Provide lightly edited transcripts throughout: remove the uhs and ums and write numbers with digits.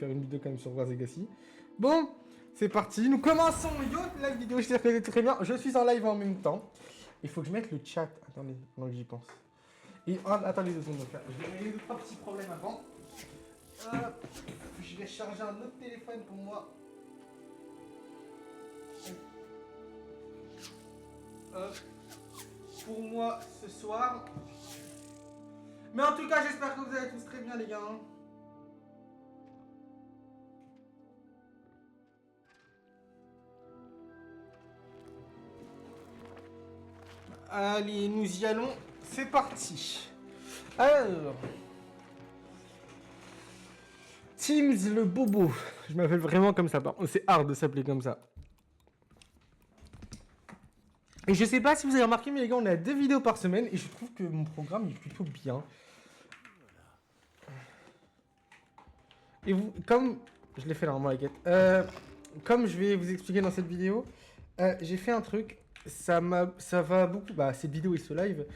faire une vidéo quand même sur Hogwarts Legacy. Bon, c'est parti, nous commençons la vidéo, je l'ai très bien. Je suis en live en même temps. Il faut que je mette le chat. Attendez, pendant que j'y pense. Et attendez 2 secondes, donc là, je vais régler 2-3 petits problèmes avant. Je vais charger un autre téléphone pour moi. Pour moi ce soir. Mais en tout cas, j'espère que vous allez tous très bien, les gars. Allez, nous y allons. C'est parti. Alors, Teams le bobo. Je m'appelle vraiment comme ça. C'est hard de s'appeler comme ça. Et je sais pas si vous avez remarqué, mais les gars, on a 2 vidéos par semaine. Et je trouve que mon programme est plutôt bien. Et vous, comme... Je l'ai fait normalement, la quête. Comme je vais vous expliquer dans cette vidéo, j'ai fait un truc. Ça va beaucoup... Bah, cette vidéo et ce live...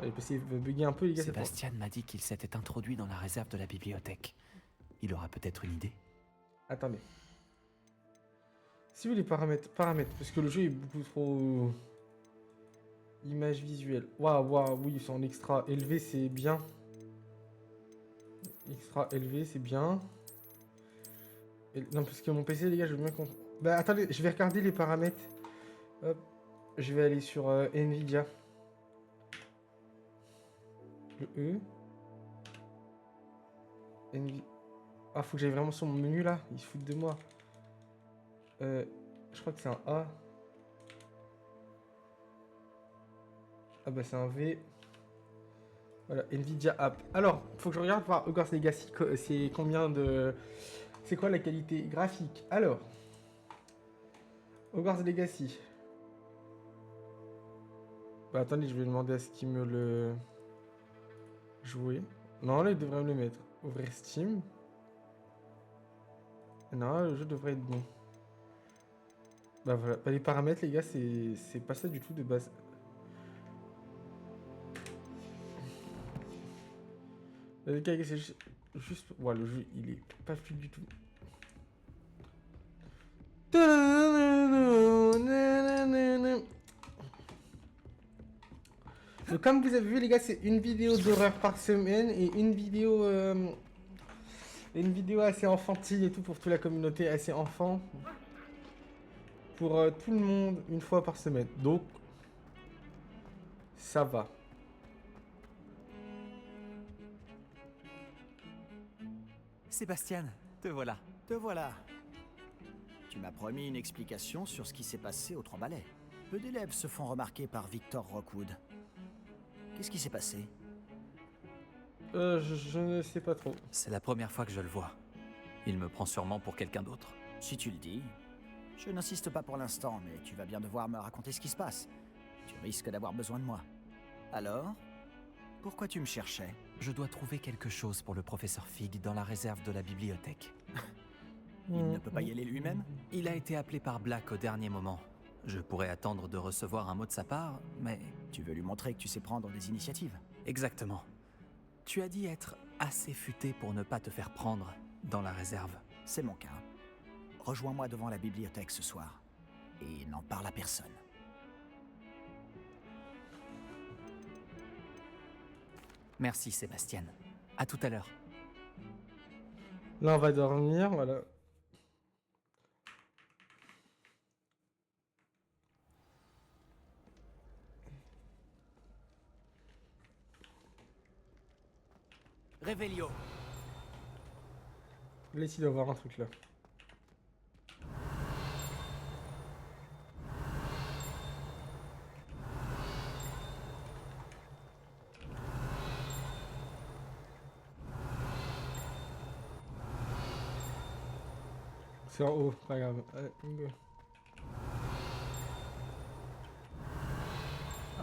Le PC va bugger un peu, les gars. Sébastien m'a dit qu'il s'était introduit dans la réserve de la bibliothèque. Il aura peut-être une idée. Attendez. Si vous les paramètres, parce que le jeu est beaucoup trop... Image visuelle. Waouh, oui, c'est en extra élevé, c'est bien. Extra élevé, c'est bien. Non, parce que mon PC, les gars, je veux bien qu'on... Bah, attendez, je vais regarder les paramètres. Hop. Je vais aller sur Nvidia. Le E. Nvidia. Ah, faut que j'aille vraiment sur mon menu, là. Ils se foutent de moi. Je crois que c'est un A. Ah bah c'est un V. Voilà, Nvidia App. Alors, faut que je regarde par Hogwarts Legacy, c'est combien de... C'est quoi la qualité graphique? Alors, Hogwarts Legacy. Bah attendez, je vais demander à ce qu'il me le... Jouer. Non, là, il devrait me le mettre. Ouvrir Steam. Non, le jeu devrait être bon. Bah voilà, bah, les paramètres, les gars, c'est pas ça du tout de base. Les gars, c'est juste... Ouais, le jeu, il est pas fluide du tout. Donc, comme vous avez vu, les gars, c'est une vidéo d'horreur par semaine et une vidéo assez enfantine et tout pour toute la communauté, assez enfant. Pour tout le monde, une fois par semaine. Donc, ça va. Sébastien, te voilà. Te voilà. Tu m'as promis une explication sur ce qui s'est passé aux 3 balais. Peu d'élèves se font remarquer par Victor Rockwood. Qu'est-ce qui s'est passé? Je ne sais pas trop. C'est la première fois que je le vois. Il me prend sûrement pour quelqu'un d'autre. Si tu le dis. Je n'insiste pas pour l'instant, mais tu vas bien devoir me raconter ce qui se passe. Tu risques d'avoir besoin de moi. Alors? Pourquoi tu me cherchais? Je dois trouver quelque chose pour le professeur Fig dans la réserve de la bibliothèque. Il ne peut pas y aller lui-même? Il a été appelé par Black au dernier moment. Je pourrais attendre de recevoir un mot de sa part, mais... Tu veux lui montrer que tu sais prendre des initiatives? Exactement. Tu as dit être assez futé pour ne pas te faire prendre dans la réserve. C'est mon cas. Rejoins-moi devant la bibliothèque ce soir. Et n'en parle à personne. Merci Sébastien. À tout à l'heure. Là, on va dormir, voilà. Réveillon. Là, il doit y avoir un truc là. C'est en haut, pas grave. Allez, go.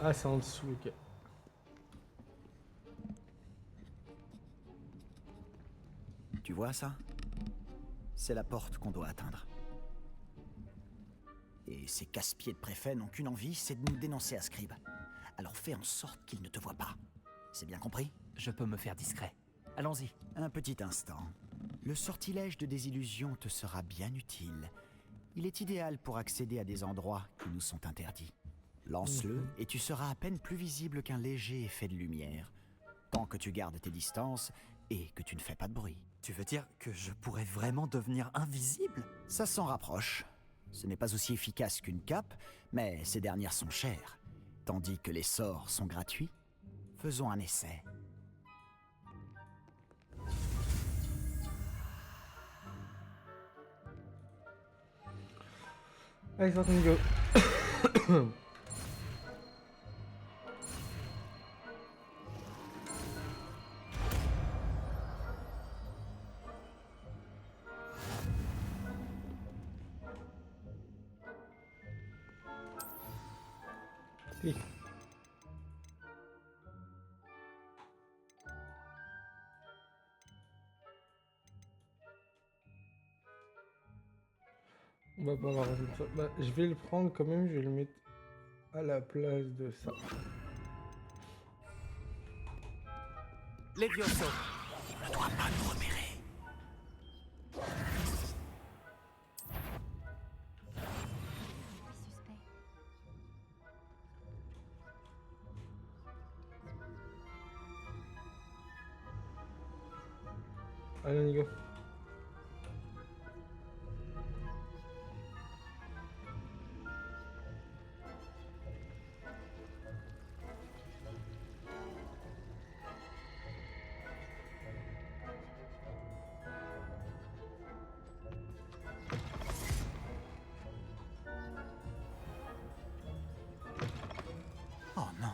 Ah, c'est en dessous, ok. Tu vois ça? C'est la porte qu'on doit atteindre. Et ces casse-pieds de préfet n'ont qu'une envie, c'est de nous dénoncer à Scribe. Alors fais en sorte qu'il ne te voie pas. C'est bien compris? je peux me faire discret. Allons-y. Un petit instant. Le sortilège de désillusion te sera bien utile. Il est idéal pour accéder à des endroits qui nous sont interdits. Lance-le et tu seras à peine plus visible qu'un léger effet de lumière. Tant que tu gardes tes distances et que tu ne fais pas de bruit. Tu veux dire que je pourrais vraiment devenir invisible? Ça s'en rapproche. Ce n'est pas aussi efficace qu'une cape, mais ces dernières sont chères. Tandis que les sorts sont gratuits. Faisons un essai. Allez, c'est parti, Nico. Oui. On va pas avoir ça. Bah, je vais le prendre quand même, je vais le mettre à la place de ça. Levioso. Il ne doit pas nous repérer. Suspect. Allez, Nico. Oh non,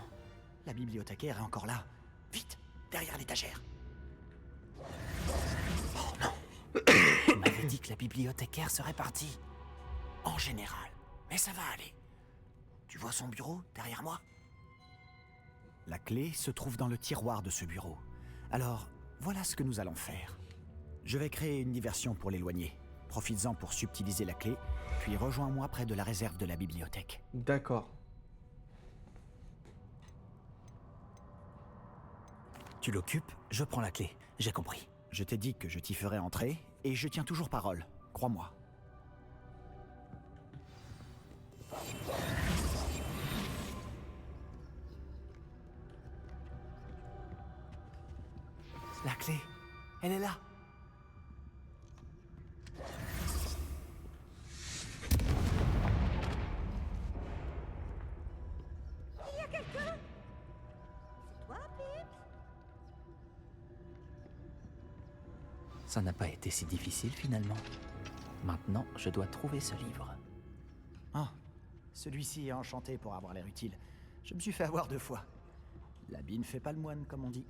la bibliothécaire est encore là. Vite, derrière l'étagère. Oh non, Tu m'avais dit que la bibliothécaire serait partie. en général. Mais ça va aller. Tu vois son bureau derrière moi? La clé se trouve dans le tiroir de ce bureau. Alors, voilà ce que nous allons faire. Je vais créer une diversion pour l'éloigner. Profites-en pour subtiliser la clé, puis rejoins-moi près de la réserve de la bibliothèque. D'accord. Tu l'occupes, je prends la clé. J'ai compris. Je t'ai dit que je t'y ferai entrer, et je tiens toujours parole. Crois-moi. La clé, elle est là. Il y a quelqu'un? C'est toi, Pips? Ça n'a pas été si difficile finalement. Maintenant, je dois trouver ce livre. Ah, celui-ci est enchanté pour avoir l'air utile. Je me suis fait avoir 2 fois. L'habit ne fait pas le moine, comme on dit.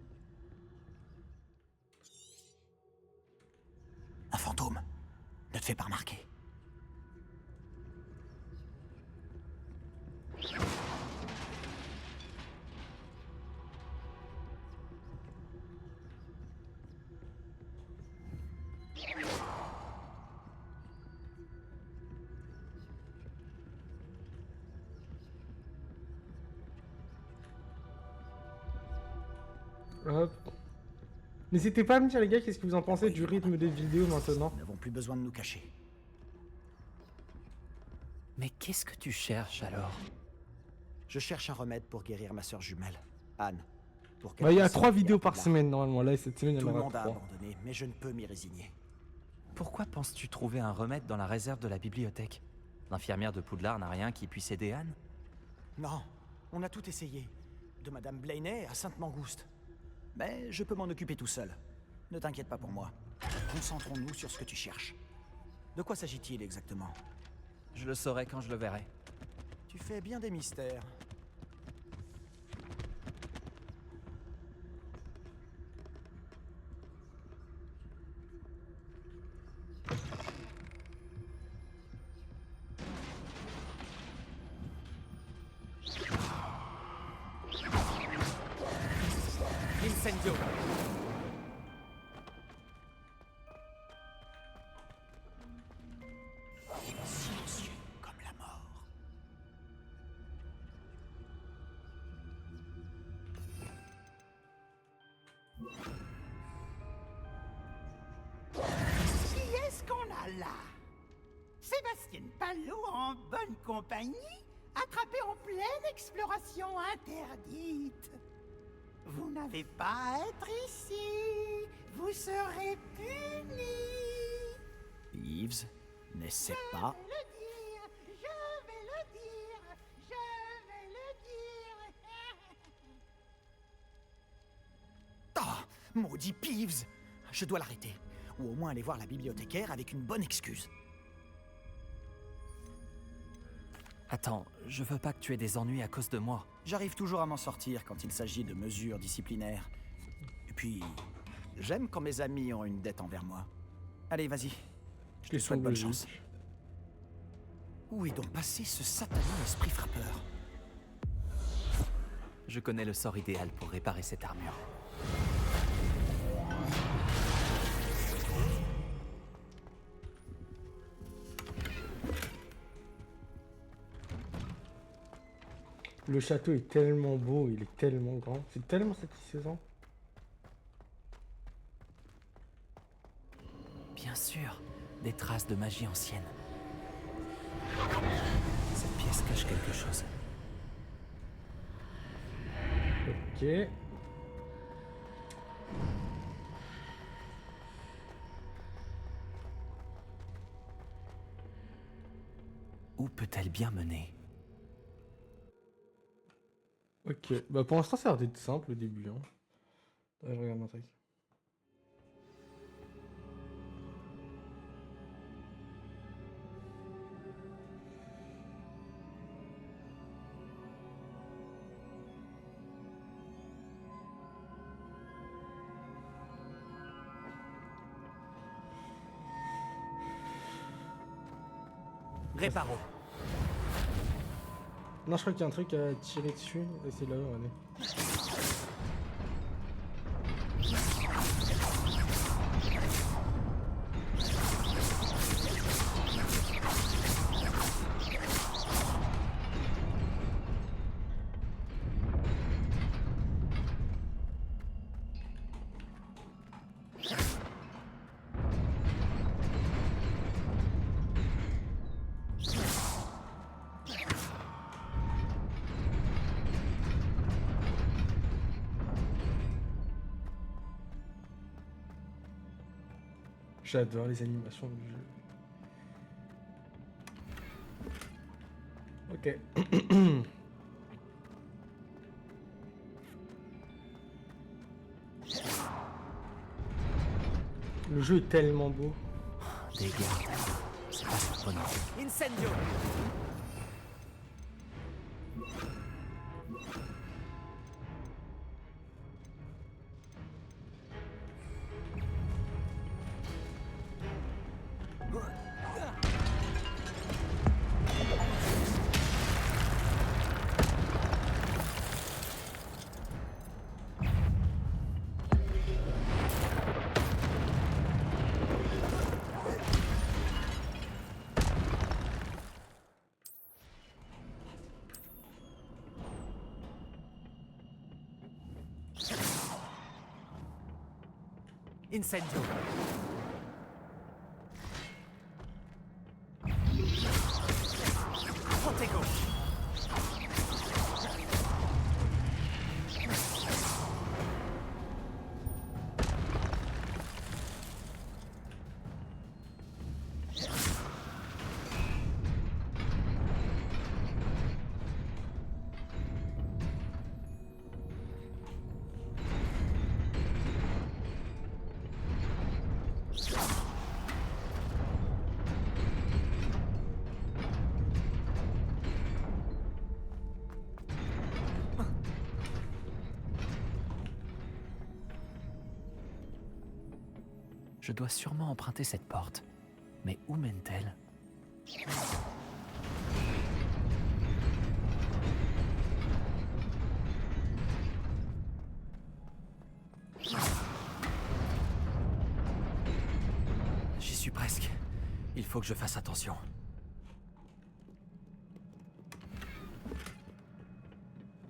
Un fantôme. Ne te fais pas remarquer. Hop. N'hésitez pas à me dire, les gars, qu'est-ce que vous en pensez du rythme des vidéos maintenant. Nous n'avons plus besoin de nous cacher. Mais qu'est-ce que tu cherches alors? Je cherche un remède pour guérir ma sœur jumelle, Anne. Pour Bah, il y a qu'elle 3 puisse vidéos aller à par Poudlard. semaine normalement. Là, cette semaine, il y Tout en le aura monde a 3. abandonné, mais je ne peux m'y résigner. Pourquoi penses-tu trouver un remède dans la réserve de la bibliothèque? L'infirmière de Poudlard n'a rien qui puisse aider Anne? Non, on a tout essayé. De Madame Blaney à Sainte-Mangouste. Mais je peux m'en occuper tout seul. Ne t'inquiète pas pour moi. Concentrons-nous sur ce que tu cherches. De quoi s'agit-il exactement? Je le saurai quand je le verrai. Tu fais bien des mystères. Incendio! Silencieux comme la mort. voilà. Sébastien Palot en bonne compagnie, attrapé en pleine exploration interdite. Vous n'avez pas à être ici. Vous serez punis. Peeves, n'essaie pas. Je vais le dire, je vais le dire, je vais le dire. Ah, maudit Peeves! Je dois l'arrêter. Ou au moins aller voir la bibliothécaire avec une bonne excuse. Attends, je veux pas que tu aies des ennuis à cause de moi. J'arrive toujours à m'en sortir quand il s'agit de mesures disciplinaires. Et puis, j'aime quand mes amis ont une dette envers moi. Allez, vas-y. Je te souhaite bonne chance. Où est donc passé ce satané esprit frappeur? Je connais le sort idéal pour réparer cette armure. Le château est tellement beau, il est tellement grand, c'est tellement satisfaisant. Bien sûr, des traces de magie ancienne. Cette pièce cache quelque chose. Ok. Où peut-elle bien mener? Ok, bah pour l'instant ça a l'air d'être simple au début. Hein. Ouais, je regarde un truc. Réparo. Non, je crois qu'il y a un truc à tirer dessus, et c'est là-haut, regardez. J'adore les animations du jeu. Ok. Le jeu est tellement beau. Des gardes. C'est pas surprenant. Incendio! Incendio! Protego! Je dois sûrement emprunter cette porte. Mais où mène-t-elle? J'y suis presque. Il faut que je fasse attention.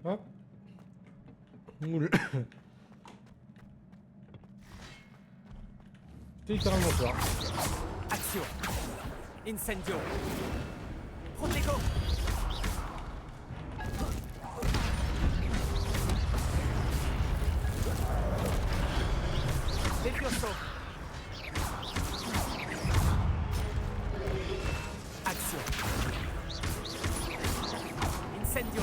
Hop. Moule. C'est littéralement ça. Action! Incendio. Protego. Levioso. Action. Incendio.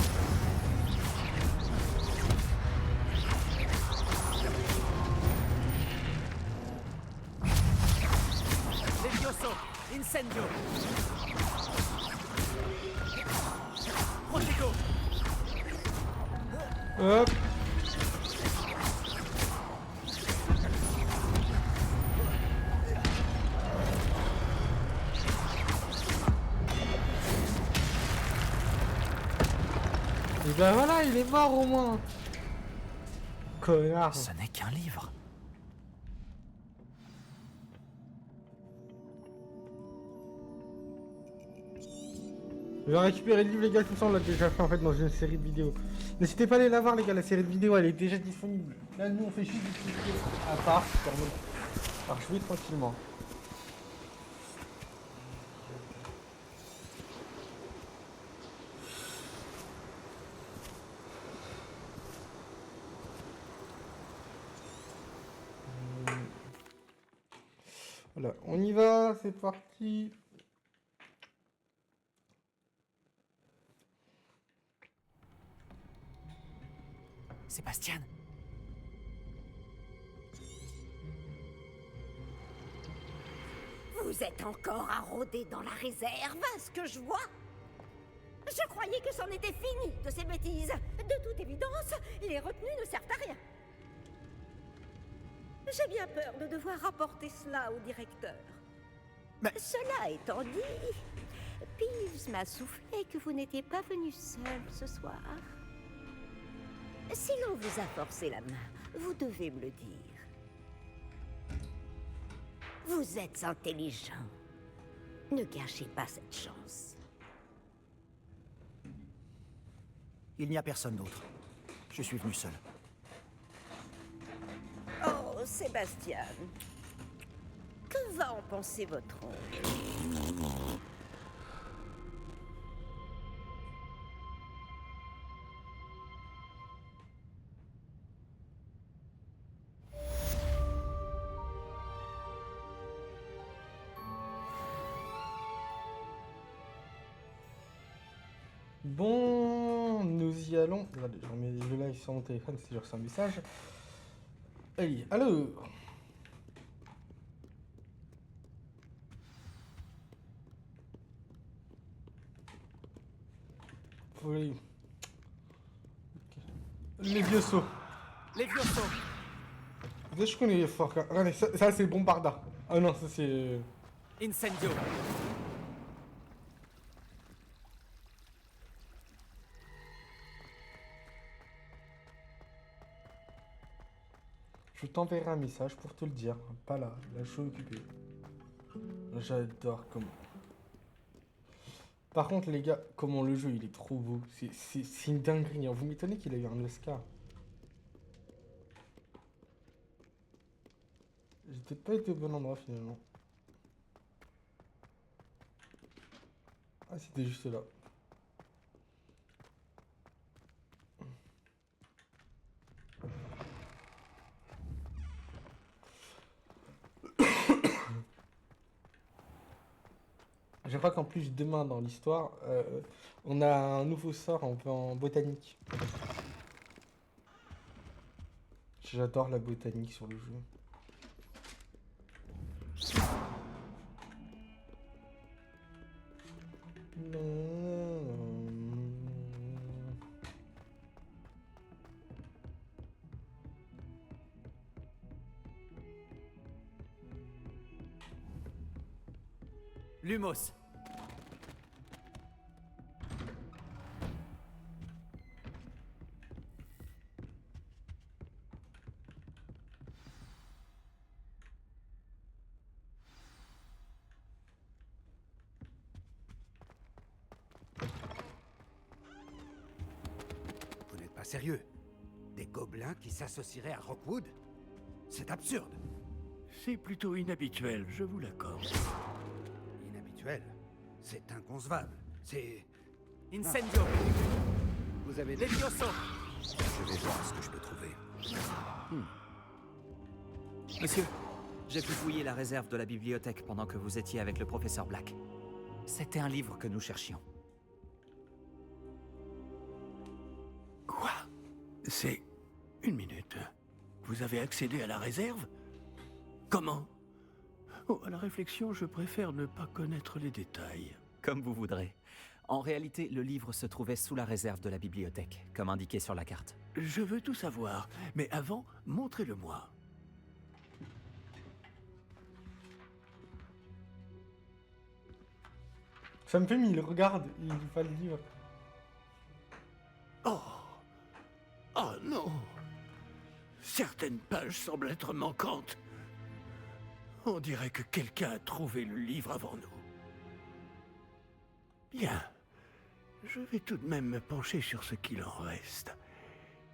Levioso. Incendio. Protego. Hop. Et ben voilà, il est mort au moins. Connard. Ce n'est qu'un livre. Je vais récupérer le livre, les gars, tout ça on l'a déjà fait en fait dans une série de vidéos. N'hésitez pas à aller la voir, les gars, la série de vidéos elle est déjà disponible. Là, nous on fait juste des trucs à part, par jouer tranquillement. Voilà, on y va, c'est parti. Sébastien. Vous êtes encore à rôder dans la réserve, à ce que je vois. Je croyais que c'en était fini de ces bêtises. De toute évidence, les retenues ne servent à rien. J'ai bien peur de devoir rapporter cela au directeur. Mais- Cela étant dit, Peeves m'a soufflé que vous n'étiez pas venu seul ce soir. Si l'on vous a forcé la main, vous devez me le dire. Vous êtes intelligent. Ne gâchez pas cette chance. Il n'y a personne d'autre. Je suis venu seul. Oh, Sébastien. Que va en penser votre oncle? Bon, nous y allons. Regardez, je remets le live sur mon téléphone, c'est toujours un message. Allez, alors. Oui. Ok. Les vieux sauts. Levioso. Je connais les forts. Regardez, ça c'est Bombarda. Ah non, ça c'est. Incendio. Je t'enverrai un message pour te le dire. Pas là, là je suis occupé. J'adore comment. Par contre les gars, comment le jeu il est trop beau. C'est une dinguerie. Hein. Vous m'étonnez qu'il a eu un Oscar. J'ai peut-être pas été au bon endroit finalement. Ah c'était juste là. Je crois qu'en plus demain dans l'histoire, on a un nouveau sort en botanique. J'adore la botanique sur le jeu. Lumos. Vous n'êtes pas sérieux? Des gobelins qui s'associeraient à Rockwood? C'est absurde. C'est plutôt inhabituel, je vous l'accorde. Inhabituel. C'est inconcevable. C'est... Incendio. Vous avez... Levioso. Je vais voir ce que je peux trouver. Monsieur, j'ai pu fouiller la réserve de la bibliothèque pendant que vous étiez avec le professeur Black. C'était un livre que nous cherchions. Quoi? C'est... Une minute. Vous avez accédé à la réserve? Comment? Oh, à la réflexion, je préfère ne pas connaître les détails. Comme vous voudrez. En réalité, le livre se trouvait sous la réserve de la bibliothèque, comme indiqué sur la carte. Je veux tout savoir, mais avant, montrez-le-moi. Ça me fait mille, regarde, il va le livre. Oh! Oh non! Certaines pages semblent être manquantes. On dirait que quelqu'un a trouvé le livre avant nous. Bien. Je vais tout de même me pencher sur ce qu'il en reste.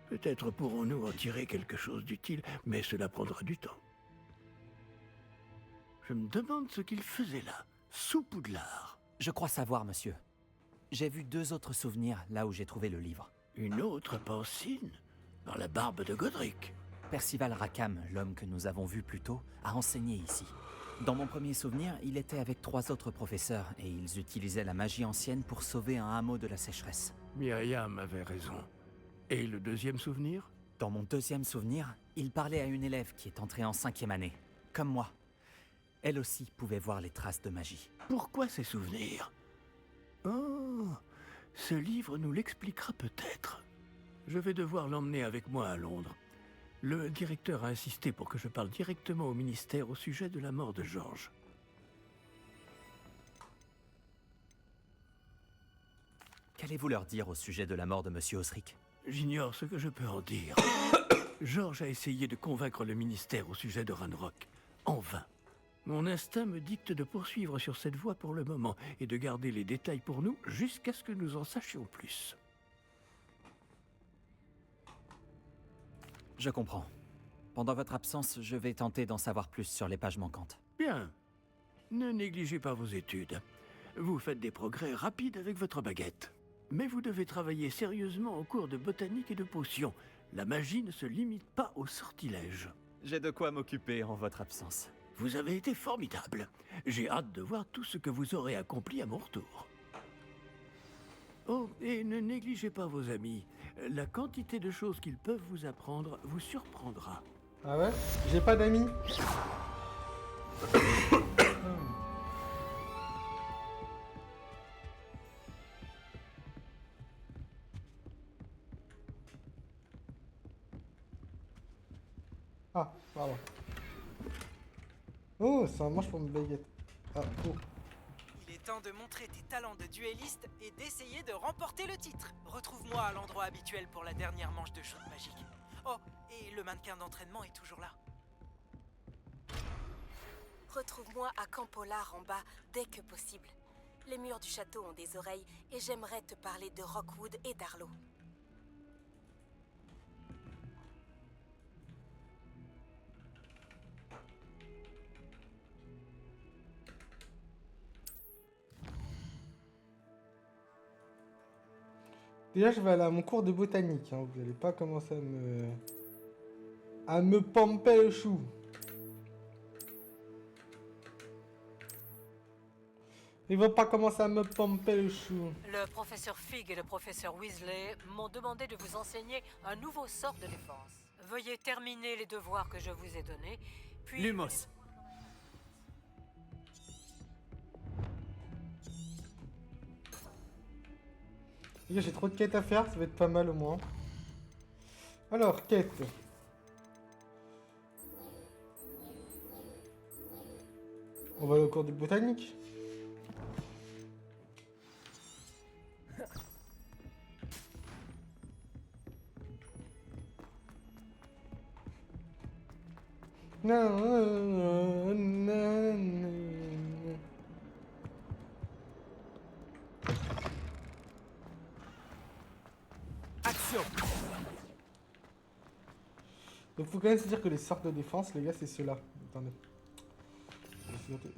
Peut-être pourrons-nous en tirer quelque chose d'utile, mais cela prendra du temps. Je me demande ce qu'il faisait là, sous Poudlard. Je crois savoir, monsieur. J'ai vu 2 autres souvenirs là où j'ai trouvé le livre. Une autre Pancine? Dans la barbe de Godric. Percival Rackham, l'homme que nous avons vu plus tôt, a enseigné ici. Dans mon premier souvenir, il était avec 3 autres professeurs et ils utilisaient la magie ancienne pour sauver un hameau de la sécheresse. Myriam avait raison. Et le deuxième souvenir? Dans mon deuxième souvenir, il parlait à une élève qui est entrée en 5e année, comme moi. Elle aussi pouvait voir les traces de magie. Pourquoi ces souvenirs? Oh, ce livre nous l'expliquera peut-être. Je vais devoir l'emmener avec moi à Londres. Le directeur a insisté pour que je parle directement au ministère au sujet de la mort de Georges. Qu'allez-vous leur dire au sujet de la mort de Monsieur Osric? J'ignore ce que je peux en dire. Georges a essayé de convaincre le ministère au sujet de Ranrock. En vain. Mon instinct me dicte de poursuivre sur cette voie pour le moment et de garder les détails pour nous jusqu'à ce que nous en sachions plus. Je comprends. Pendant votre absence, je vais tenter d'en savoir plus sur les pages manquantes. Bien. Ne négligez pas vos études. Vous faites des progrès rapides avec votre baguette. Mais vous devez travailler sérieusement au cours de botanique et de potions. La magie ne se limite pas au sortilège. J'ai de quoi m'occuper en votre absence. Vous avez été formidable. J'ai hâte de voir tout ce que vous aurez accompli à mon retour. Oh, et ne négligez pas vos amis. La quantité de choses qu'ils peuvent vous apprendre vous surprendra. Ah ouais? J'ai pas d'amis. Ah, pardon. Oh, ça mange pour une baguette. Ah, oh. Il est temps de montrer tes talents de duelliste et d'essayer de remporter le titre. Retrouve-moi à l'endroit habituel pour la dernière manche de shoot magique. Oh, et le mannequin d'entraînement est toujours là. Retrouve-moi à Camp Pollard en bas dès que possible. Les murs du château ont des oreilles et j'aimerais te parler de Rockwood et d'Arlo. Déjà, je vais aller à mon cours de botanique. Hein. Vous n'allez pas commencer à me pomper le chou. Il va pas commencer à me pomper le chou. Le professeur Fig et le professeur Weasley m'ont demandé de vous enseigner un nouveau sort de défense. Veuillez terminer les devoirs que je vous ai donnés, puis... Lumos. Les gars, j'ai trop de quêtes à faire, ça va être pas mal au moins. Alors, quête. On va aller au cours de botanique. Non, non. Action! Donc faut quand même se dire que les sorts de défense, les gars, c'est ceux-là. Attendez.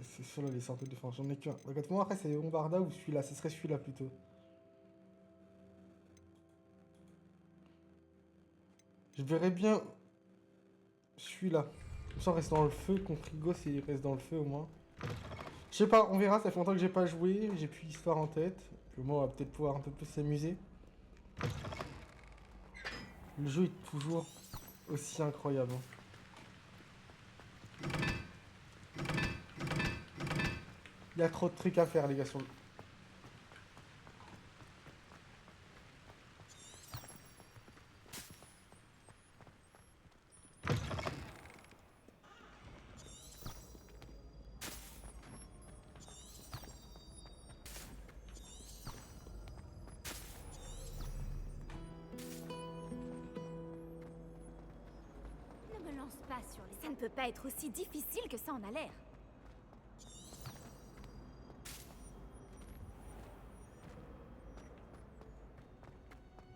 C'est sur les centres de défense. J'en ai qu'un. Regarde, moi après c'est Bombarda ou celui-là. Ce serait celui-là plutôt. Je verrais bien celui-là. Ça reste dans le feu. Contre Rigo, il reste dans le feu au moins. Je sais pas, on verra. Ça fait longtemps que j'ai pas joué. J'ai plus l'histoire en tête. Le moi, on va peut-être pouvoir un peu plus s'amuser. Le jeu est toujours aussi incroyable. Il y a trop de trucs à faire, les gars, sur le... Ne me lance pas sur les... Ça ne peut pas être aussi difficile que ça en a l'air.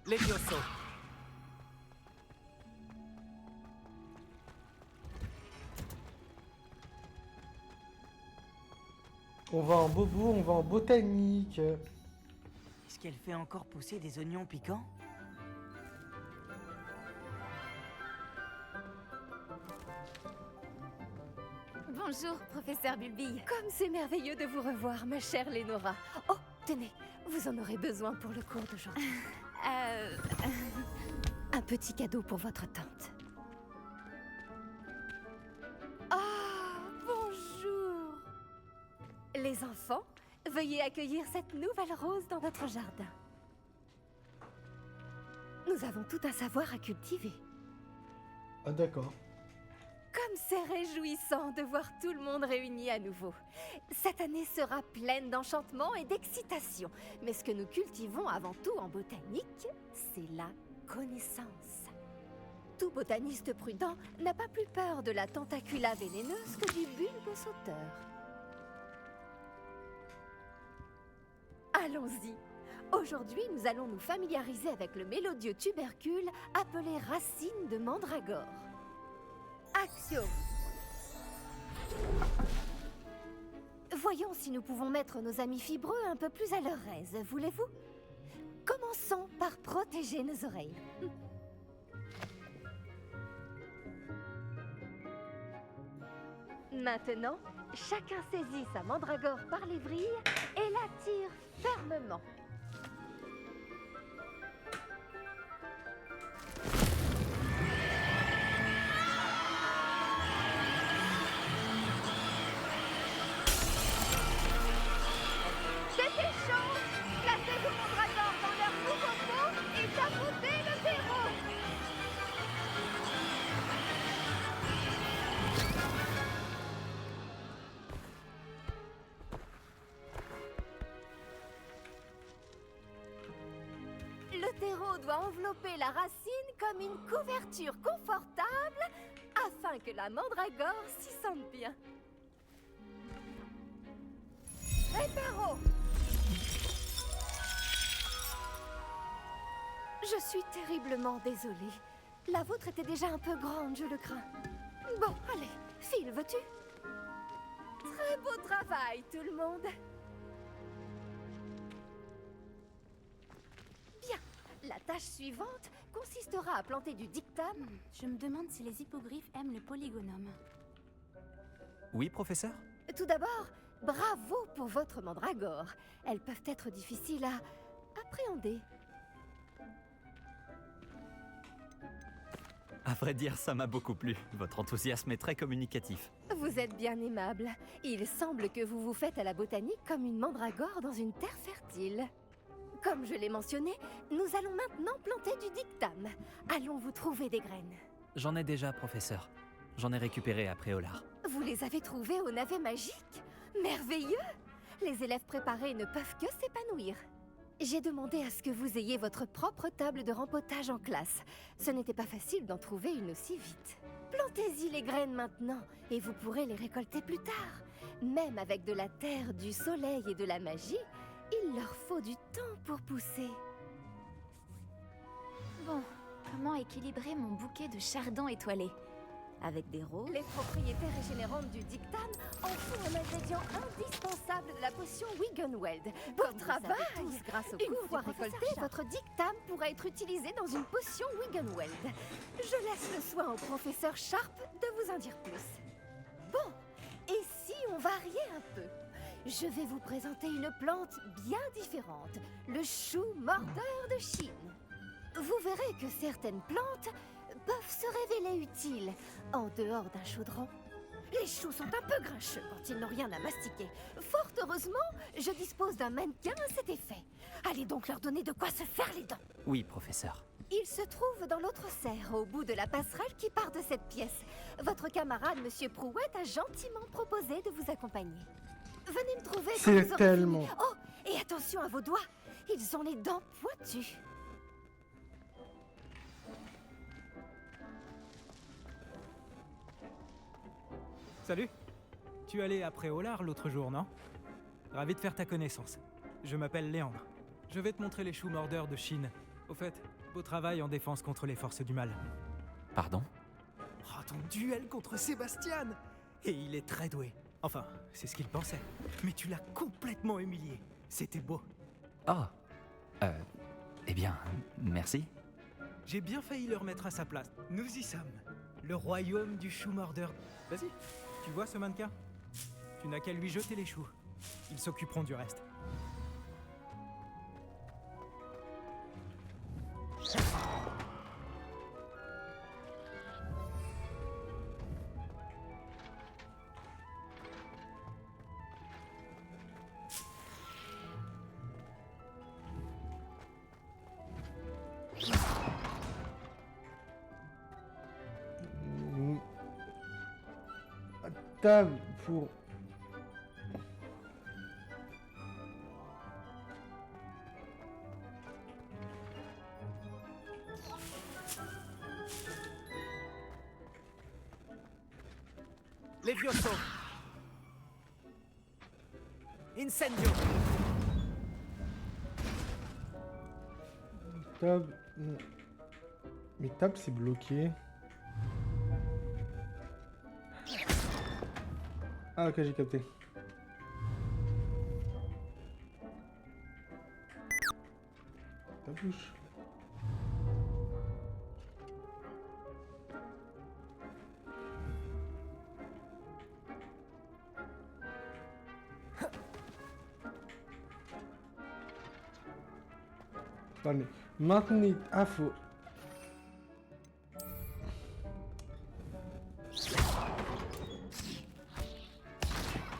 Levioso. On va en bobo, on va en botanique. Est-ce qu'elle fait encore pousser des oignons piquants? Bonjour, professeur Bulbille. Comme c'est merveilleux de vous revoir, ma chère Lénora. Oh, tenez, vous en aurez besoin pour le cours d'aujourd'hui. Un petit cadeau pour votre tante. Oh, bonjour. Les enfants, veuillez accueillir cette nouvelle rose dans notre jardin. Nous avons tout un savoir à cultiver. Ah d'accord. Comme c'est réjouissant de voir tout le monde réuni à nouveau. Cette année sera pleine d'enchantement et d'excitation. Mais ce que nous cultivons avant tout en botanique, c'est la connaissance. Tout botaniste prudent n'a pas plus peur de la tentacula vénéneuse que du bulbe sauteur. Allons-y. Aujourd'hui, nous allons nous familiariser avec le mélodieux tubercule appelé racine de mandragore. Action! Voyons si nous pouvons mettre nos amis fibreux un peu plus à leur aise, voulez-vous? Commençons par protéger nos oreilles. Maintenant, chacun saisit sa mandragore par les vrilles et la tire fermement. C'était chaud! Placez vos mandragores dans leur nouveau pot et savourez le terreau! Le terreau doit envelopper la racine comme une couverture confortable afin que la mandragore s'y sente bien. Réparo! Je suis terriblement désolée. La vôtre était déjà un peu grande, je le crains. Bon, allez, Phil, veux-tu? Très beau travail, tout le monde. Bien, la tâche suivante consistera à planter du dictame. Je me demande si les hippogriffes aiment le polygonome. Oui, professeur? Tout d'abord, bravo pour votre mandragore. Elles peuvent être difficiles à appréhender. À vrai dire, ça m'a beaucoup plu. Votre enthousiasme est très communicatif. Vous êtes bien aimable. Il semble que vous vous faites à la botanique comme une mandragore dans une terre fertile. Comme je l'ai mentionné, nous allons maintenant planter du dictame. Allons vous trouver des graines. J'en ai déjà, professeur. J'en ai récupéré après Olar. Vous les avez trouvées au navet magique? Merveilleux! Les élèves préparés ne peuvent que s'épanouir. J'ai demandé à ce que vous ayez votre propre table de rempotage en classe. Ce n'était pas facile d'en trouver une aussi vite. Plantez-y les graines maintenant, et vous pourrez les récolter plus tard. Même avec de la terre, du soleil et de la magie, il leur faut du temps pour pousser. Bon, comment équilibrer mon bouquet de chardons étoilés? Avec des roses. Les propriétés régénérantes du dictame en font un ingrédient indispensable de la potion Wiggenweld. Beau travail! Grâce au Une cours fois du professeur récolté, Sharp. votre dictame pourra être utilisé dans une potion Wiggenweld. Je laisse le soin au professeur Sharp de vous en dire plus. Bon, et si on variait un peu? Je vais vous présenter une plante bien différente, le chou mordeur de Chine. Vous verrez que certaines plantes peuvent se révéler utiles en dehors d'un chaudron. Les choux sont un peu grincheux quand ils n'ont rien à mastiquer. Fort heureusement, je dispose d'un mannequin à cet effet. Allez donc leur donner de quoi se faire les dents. Oui, professeur. Il se trouve dans l'autre serre, au bout de la passerelle qui part de cette pièce. Votre camarade, Monsieur Prouette, a gentiment proposé de vous accompagner. Venez me trouver quand C'est vous aurez tellement- fini. Oh, et attention à vos doigts. Ils ont les dents pointues. Salut. Tu allais à Préolard l'autre jour, non? Ravi de faire ta connaissance. Je m'appelle Léandre. Je vais te montrer les choux mordeurs de Chine. Au fait, beau travail en défense contre les forces du mal. Pardon? Oh, ton duel contre Sébastien! Et il est très doué. Enfin, c'est ce qu'il pensait. Mais tu l'as complètement humilié. C'était beau. Oh. Eh bien, merci. J'ai bien failli le remettre à sa place. Nous y sommes. Le royaume du chou mordeur. Vas-y, tu vois ce mannequin? Tu n'as qu'à lui jeter les choux. Ils s'occuperont du reste. Table pour... Levioso. Incendio. Table... Mais table, c'est bloqué. Ah ok, j'ai capté. Ta bouche. Attendez, maintenez... Ah, faut...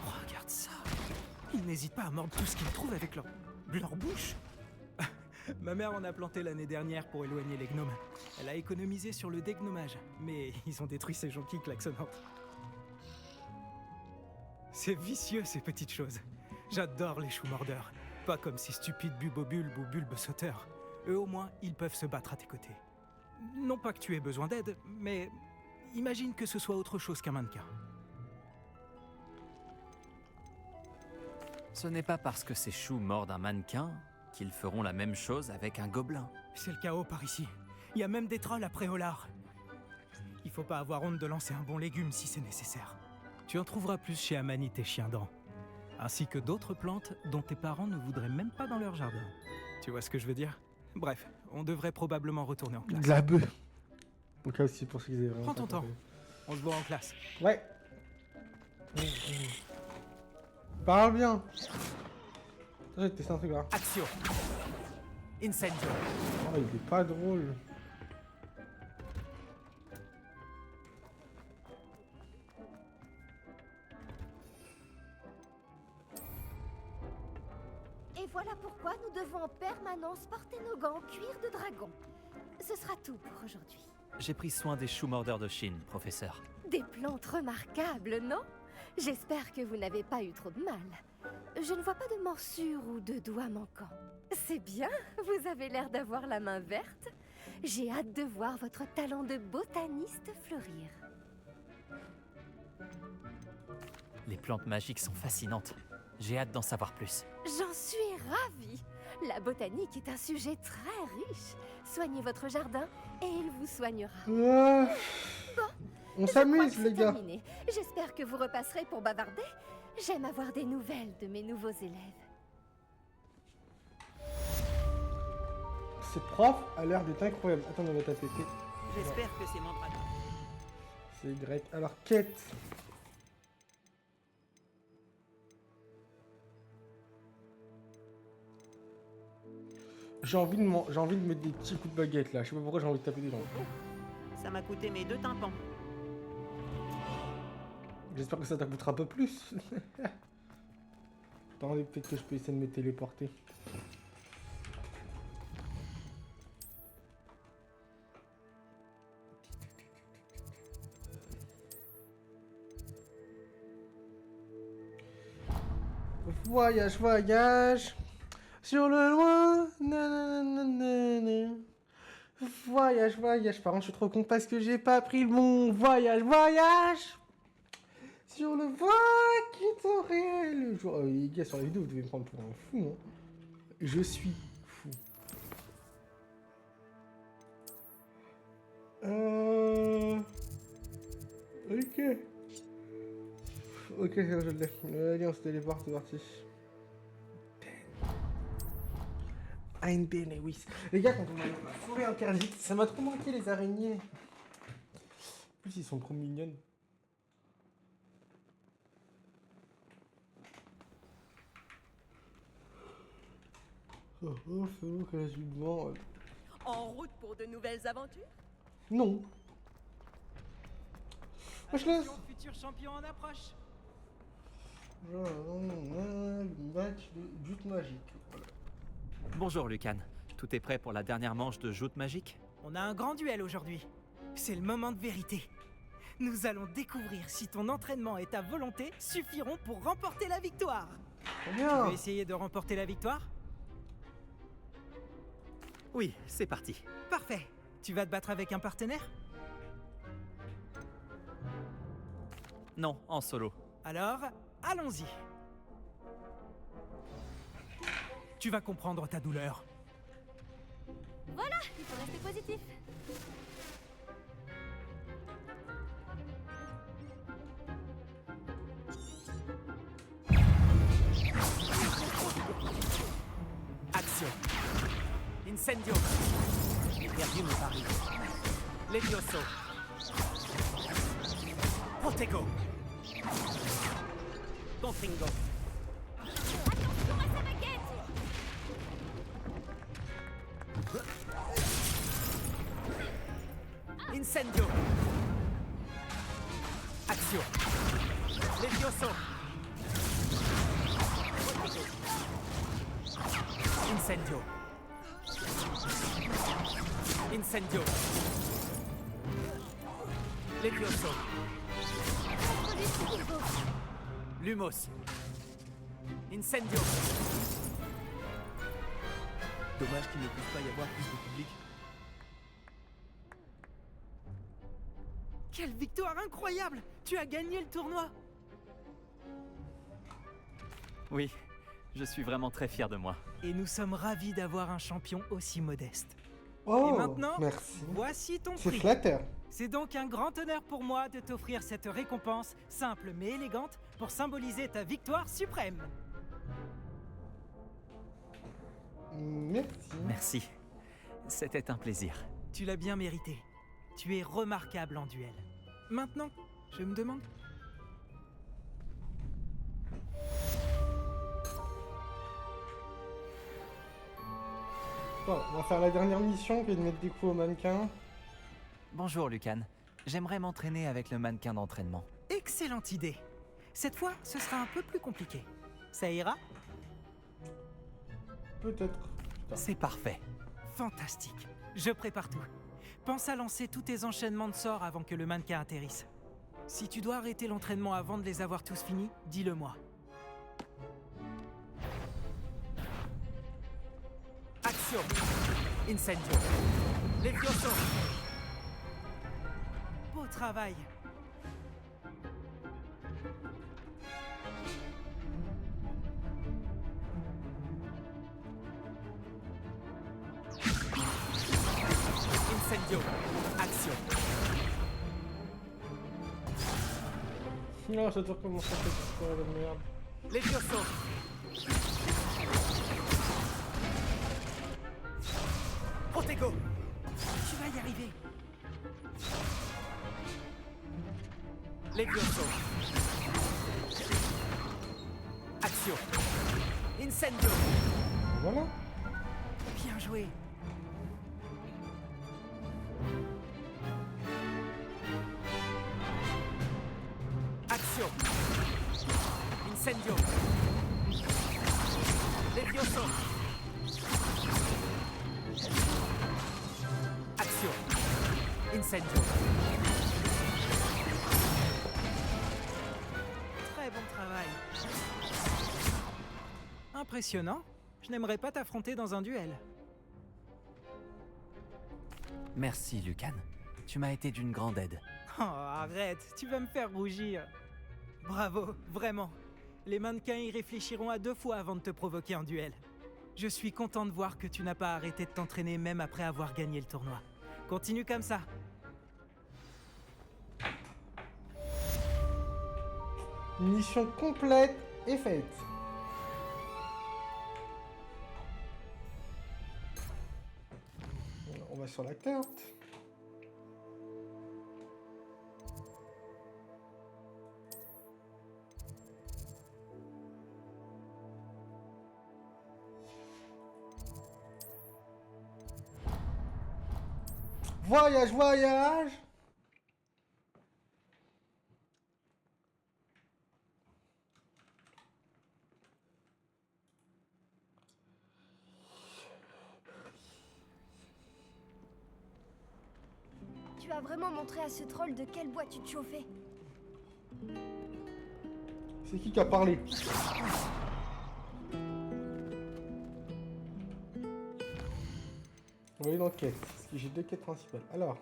Regarde ça. Ils n'hésitent pas à mordre tout ce qu'ils trouvent avec leur bouche. Ma mère en a planté l'année dernière pour éloigner les gnomes. Elle a économisé sur le dégnomage, mais ils ont détruit ces jonquilles klaxonnantes. C'est vicieux ces petites choses. J'adore les choux mordeurs. Pas comme ces stupides bubobulbes ou bulbes sauteurs. Eux au moins, ils peuvent se battre à tes côtés. Non pas que tu aies besoin d'aide, mais imagine que ce soit autre chose qu'un mannequin. Ce n'est pas parce que ces choux mordent un mannequin qu'ils feront la même chose avec un gobelin. C'est le chaos par ici. Il y a même des trolls à Préolard. Il faut pas avoir honte de lancer un bon légume si c'est nécessaire. Tu en trouveras plus chez Amanit et Chiendent, ainsi que d'autres plantes dont tes parents ne voudraient même pas dans leur jardin. Tu vois ce que je veux dire? Bref, on devrait probablement retourner en classe. De la bœuf. Au cas aussi, pour ceux qui aient vraiment Prends pas ton temps. compris. On se voit en classe. Ouais. Parle bien. Je vais tester un truc là. Axio. Incendio. Oh, il est pas drôle. Et voilà pourquoi nous devons en permanence porter nos gants en cuir de dragon. Ce sera tout pour aujourd'hui. J'ai pris soin des choux mordeurs de Chine, professeur. Des plantes remarquables, non? J'espère que vous n'avez pas eu trop de mal. Je ne vois pas de morsures ou de doigts manquants. C'est bien, vous avez l'air d'avoir la main verte. J'ai hâte de voir votre talent de botaniste fleurir. Les plantes magiques sont fascinantes. J'ai hâte d'en savoir plus. J'en suis ravie. La botanique est un sujet très riche. Soignez votre jardin et il vous soignera. Bon, On Je s'amuse, crois que les c'est gars. terminé. J'espère que vous repasserez pour bavarder. J'aime avoir des nouvelles de mes nouveaux élèves. Ce prof a l'air d'être incroyable. Attends, on va taper T. J'espère que c'est mon traducteur. C'est Y. Alors, quête. J'ai envie de mettre des petits coups de baguette là. Je sais pas pourquoi j'ai envie de taper des gens. Ça m'a coûté mes 2 tympans. J'espère que ça t'a coûtera un peu plus. Attendez, peut-être que je peux essayer de me téléporter. Voyage, voyage. Sur le loin. Nananana. Voyage, voyage. Par contre, je suis trop con parce que j'ai pas pris le bon. Voyage, voyage. Sur le voie qui t'aurait le jour. Les gars, sur la vidéo, vous devez me prendre pour un fou. Hein. Je suis fou. Ok. Ok, je l'ai. Allez, on se téléporte, c'est parti. Ein Ben Lewis. Les gars, quand on a la forêt interdite, ça m'a trop manqué les araignées. En plus, ils sont trop mignonnes. Oh, c'est bon que je suis devant. En route pour de nouvelles aventures? Non. Moi, je laisse. Attention, futur champion en approche. Match de joute magique. Voilà. Bonjour Lucan. Tout est prêt pour la dernière manche de joute magique? On a un grand duel aujourd'hui. C'est le moment de vérité. Nous allons découvrir si ton entraînement et ta volonté suffiront pour remporter la victoire. Très bien. Tu veux essayer de remporter la victoire? Oui, c'est parti. Parfait. Tu vas te battre avec un partenaire? Non, en solo. Alors, allons-y. Tu vas comprendre ta douleur. Voilà, il faut rester positif. Action. Incendio. J'ai perdu mon pari. Levioso. Protego. Contringo. Attention à sa baguette! Incendio. Action. Levioso. Protego. Incendio. Incendio. Levioso. Lumos. Incendio. Dommage qu'il ne puisse pas y avoir plus de public. Quelle victoire incroyable! Tu as gagné le tournoi! Oui, je suis vraiment très fier de moi. Et nous sommes ravis d'avoir un champion aussi modeste. Oh, Et maintenant, merci. voici ton C'est prix. flatteur. C'est donc un grand honneur pour moi de t'offrir cette récompense simple mais élégante pour symboliser ta victoire suprême. Merci. Merci. C'était un plaisir. Tu l'as bien mérité. Tu es remarquable en duel. Maintenant, je me demande... Bon, on va faire la dernière mission qui est de mettre des coups au mannequin. Bonjour Lucan. J'aimerais m'entraîner avec le mannequin d'entraînement. Excellente idée. Cette fois, ce sera un peu plus compliqué. Ça ira? Peut-être. C'est parfait. Fantastique. Je prépare tout. Pense à lancer tous tes enchaînements de sorts avant que le mannequin atterrisse. Si tu dois arrêter l'entraînement avant de les avoir tous finis, dis-le-moi. Action. Incendio. Levioso. Beau travail. Incendio. Action. Non, ça doit recommencer cette histoire de merde. Levioso. Protego. Tu vas y arriver. Levioso. Action. Incendio. Voilà. Bien joué. Action. Incendio. Levioso. Action. Incendio. Très bon travail. Impressionnant. Je n'aimerais pas t'affronter dans un duel. Merci, Lucan. Tu m'as été d'une grande aide. Oh, arrête, tu vas me faire rougir. Bravo, vraiment. Les mannequins y réfléchiront à 2 fois avant de te provoquer en duel. Je suis content de voir que tu n'as pas arrêté de t'entraîner même après avoir gagné le tournoi. Continue comme ça. Mission complète et faite. On va sur la carte. Voyage, voyage. Tu as vraiment montré à ce troll de quel bois tu te chauffais. C'est qui a parlé? On va aller dans quête, parce que j'ai 2 quêtes principales. Alors.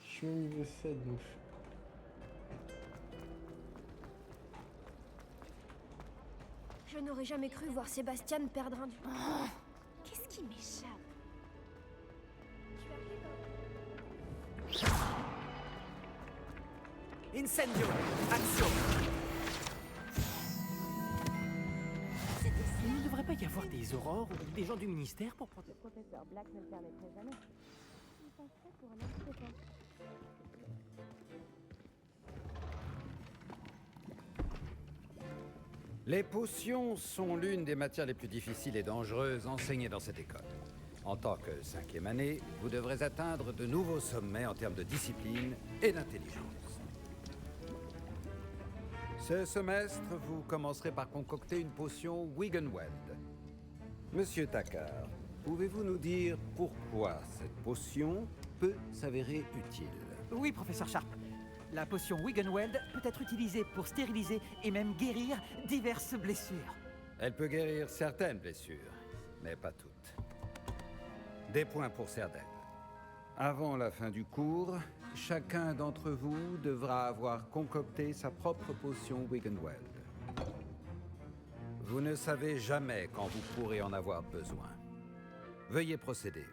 Je suis au niveau 7, donc. Je n'aurais jamais cru voir Sébastien perdre un duel. Oh, qu'est-ce qui m'échappe? Incendio. Action. Il ne devrait pas y avoir des aurores ou des gens du ministère pour protéger. Le professeur Black ne le permettrait jamais. Il passerait pour un incompétent. Les potions sont l'une des matières les plus difficiles et dangereuses enseignées dans cette école. En tant que 5e année, vous devrez atteindre de nouveaux sommets en termes de discipline et d'intelligence. Ce semestre, vous commencerez par concocter une potion Wiggenweld. Monsieur Takar, pouvez-vous nous dire pourquoi cette potion peut s'avérer utile? Oui, professeur Sharp. La potion Wiggenweld peut être utilisée pour stériliser et même guérir diverses blessures. Elle peut guérir certaines blessures, mais pas toutes. Des points pour certaines. Avant la fin du cours, chacun d'entre vous devra avoir concocté sa propre potion Wiggenweld. Vous ne savez jamais quand vous pourrez en avoir besoin. Veuillez procéder.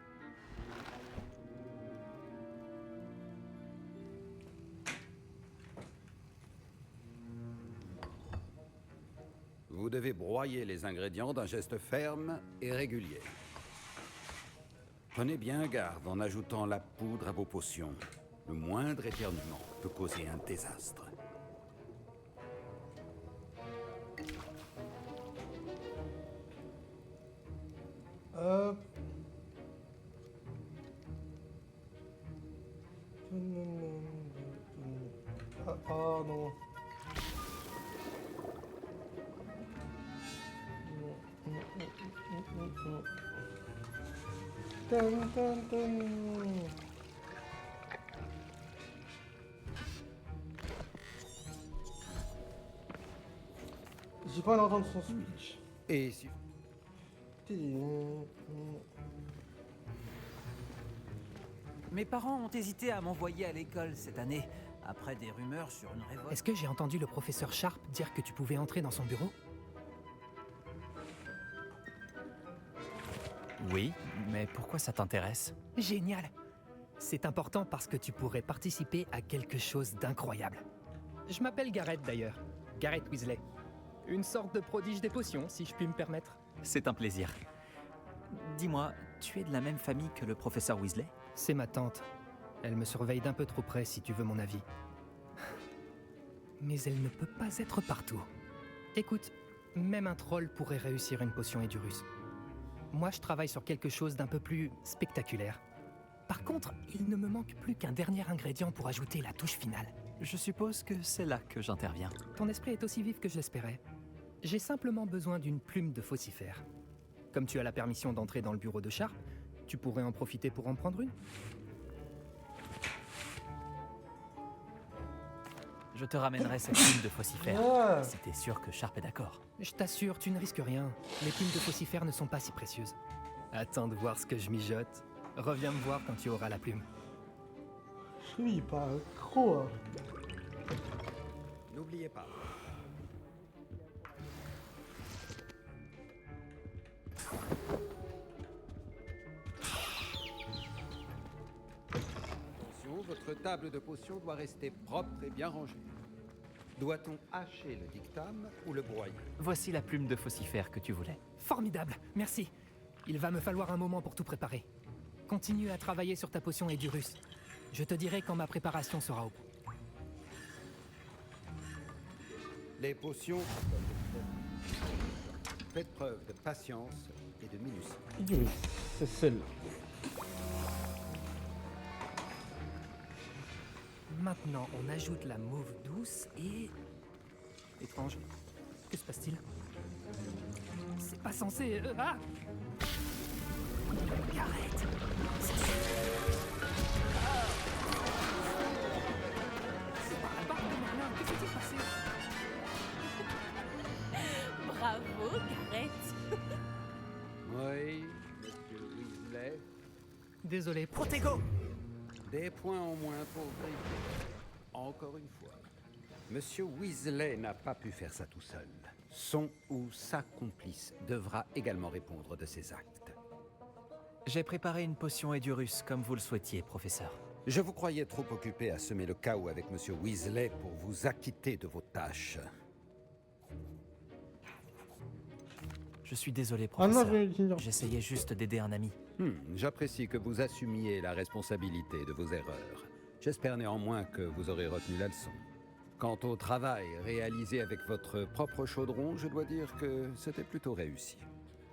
Vous devez broyer les ingrédients d'un geste ferme et régulier. Prenez bien garde en ajoutant la poudre à vos potions. Le moindre éternuement peut causer un désastre. Ah non. Dun, dun, dun. J'ai pas entendu son speech. Et si... Mes parents ont hésité à m'envoyer à l'école cette année, après des rumeurs sur une révolte. Est-ce que j'ai entendu le professeur Sharp dire que tu pouvais entrer dans son bureau? Oui, mais pourquoi ça t'intéresse? Génial. C'est important parce que tu pourrais participer à quelque chose d'incroyable. Je m'appelle Garrett d'ailleurs. Garrett Weasley. Une sorte de prodige des potions, si je puis me permettre. C'est un plaisir. Dis-moi, tu es de la même famille que le professeur Weasley? C'est ma tante. Elle me surveille d'un peu trop près, si tu veux mon avis. Mais elle ne peut pas être partout. Écoute, même un troll pourrait réussir une potion Edurus. Moi, je travaille sur quelque chose d'un peu plus spectaculaire. Par contre, il ne me manque plus qu'un dernier ingrédient pour ajouter la touche finale. Je suppose que c'est là que j'interviens. Ton esprit est aussi vif que je l'espérais. J'ai simplement besoin d'une plume de faucifère. Comme tu as la permission d'entrer dans le bureau de Sharp, tu pourrais en profiter pour en prendre une. Je te ramènerai cette plume de faucifère. Ouais. Si t'es sûr que Sharp est d'accord. Je t'assure, tu ne risques rien. Les plumes de faucifère ne sont pas si précieuses. Attends de voir ce que je mijote. Reviens me voir quand tu auras la plume. Je suis pas accro. Hein. N'oubliez pas. Attention, votre table de potions doit rester propre et bien rangée. Doit-on hacher le dictame ou le broyer? Voici la plume de faucifère que tu voulais. Formidable, merci. Il va me falloir un moment pour tout préparer. Continue à travailler sur ta potion Edurus. Je te dirai quand ma préparation sera au bout. Les potions. Faites preuve de patience et de minutie. Edurus, c'est celle-là. Maintenant, on ajoute la mauve douce et... Étrange. Que se passe-t-il? C'est pas censé... Ah! Arrête! C'est pas la barbe de Merlin. Que s'est-il passé? Bravo, Garrett. Oui, monsieur Weasley. Désolé, Protego! Des points en moins pour Gryffondor. Encore une fois. Monsieur Weasley n'a pas pu faire ça tout seul. Son ou sa complice devra également répondre de ses actes. J'ai préparé une potion Edurus comme vous le souhaitiez, professeur. Je vous croyais trop occupé à semer le chaos avec monsieur Weasley pour vous acquitter de vos tâches. Je suis désolé, Ah non, professeur. J'essayais juste d'aider un ami. J'apprécie que vous assumiez la responsabilité de vos erreurs. J'espère néanmoins que vous aurez retenu la leçon. Quant au travail réalisé avec votre propre chaudron, je dois dire que c'était plutôt réussi.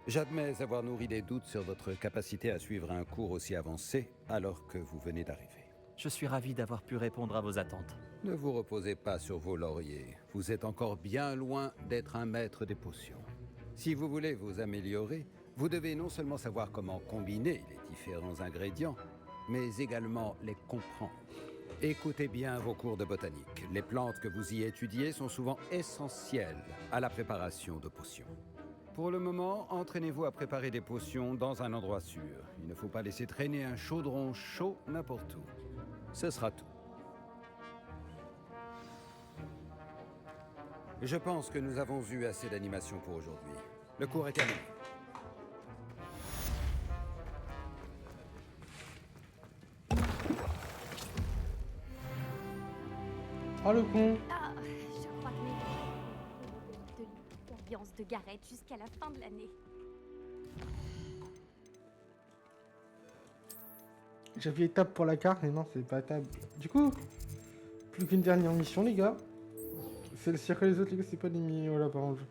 J'admets avoir nourri des doutes sur votre capacité à suivre un cours aussi avancé alors que vous venez d'arriver. Je suis ravi d'avoir pu répondre à vos attentes. Ne vous reposez pas sur vos lauriers. Vous êtes encore bien loin d'être un maître des potions. Si vous voulez vous améliorer, vous devez non seulement savoir comment combiner les différents ingrédients, mais également les comprendre. Écoutez bien vos cours de botanique. Les plantes que vous y étudiez sont souvent essentielles à la préparation de potions. Pour le moment, entraînez-vous à préparer des potions dans un endroit sûr. Il ne faut pas laisser traîner un chaudron chaud n'importe où. Ce sera tout. Je pense que nous avons eu assez d'animation pour aujourd'hui. Le cours est terminé. Oh le con. Ah, je crois que mes de l'ambiance de Garrett jusqu'à la fin de l'année. J'avais étape pour la carte, mais non, c'est pas table. Du coup, plus qu'une dernière mission, les gars. C'est le cirque les autres, les gars, c'est pas des millions là par contre.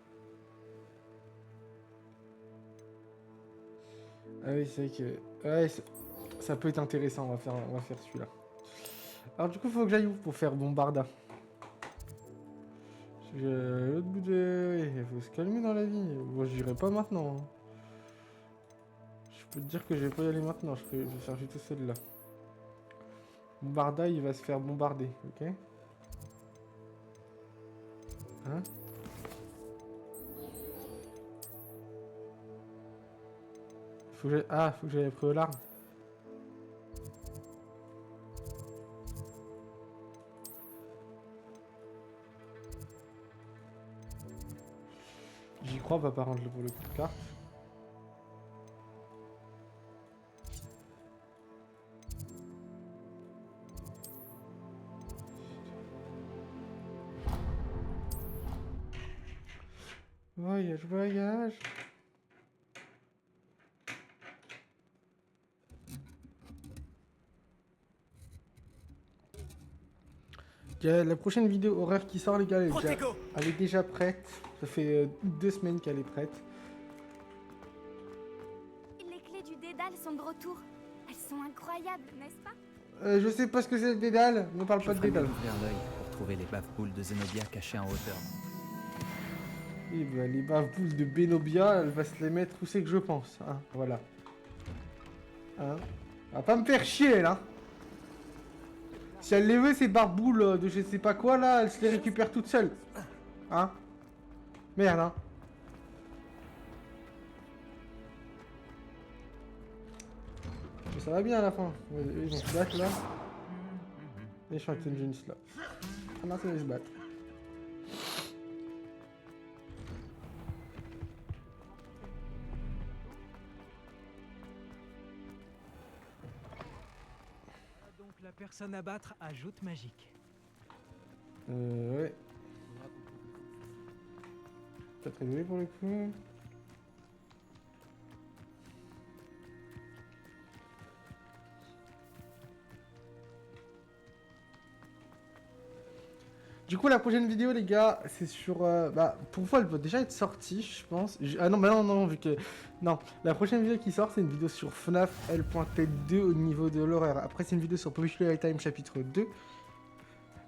Ah oui, c'est vrai que. Ouais, ça peut être intéressant, on va faire celui-là. Alors, du coup, faut que j'aille où pour faire Bombarda? L'autre bout de. Il faut se calmer dans la vie. Bon, j'irai pas maintenant. Hein. Je peux te dire que je vais pas y aller maintenant. Je vais faire juste celle-là. Bombarda, il va se faire bombarder, ok? Hein? Faut que j'aille après aux larmes. J'y crois pas par contre pour le coup de carte. Voyage, voyage. Il y a la prochaine vidéo horreur qui sort, les gars. Elle est déjà prête. Ça fait 2 semaines qu'elle est prête. Les clés du dédale sont de retour. Elles sont incroyables, n'est-ce pas? Je sais pas ce que c'est le dédale. Ne parle pas de dédale. Ouvrir l'œil pour trouver les bave-boules de Zenobia cachées en hauteur. Et bah, les bave-boules de Benobia, elle va se les mettre où c'est que je pense. Hein, voilà. Hein, elle va pas me faire chier, là. Si elle les veut, ces barboules de je sais pas quoi, là, elle se les récupère toute seule. Hein? Merde, hein. Mais ça va bien à la fin. Ils vont se battre, là. Et je suis avec Janice, là. Ah non, ça va se battre. Donc la personne à battre ajoute magique. Ouais. Pas très doué pour le coup. Du coup, la prochaine vidéo, les gars, c'est sur... bah, pour moi, elle va déjà être sortie, je pense. Ah non, bah non, vu que... Non, la prochaine vidéo qui sort, c'est une vidéo sur FNAF L.T2 au niveau de l'horreur. Après, c'est une vidéo sur Puppy Playtime chapitre 2.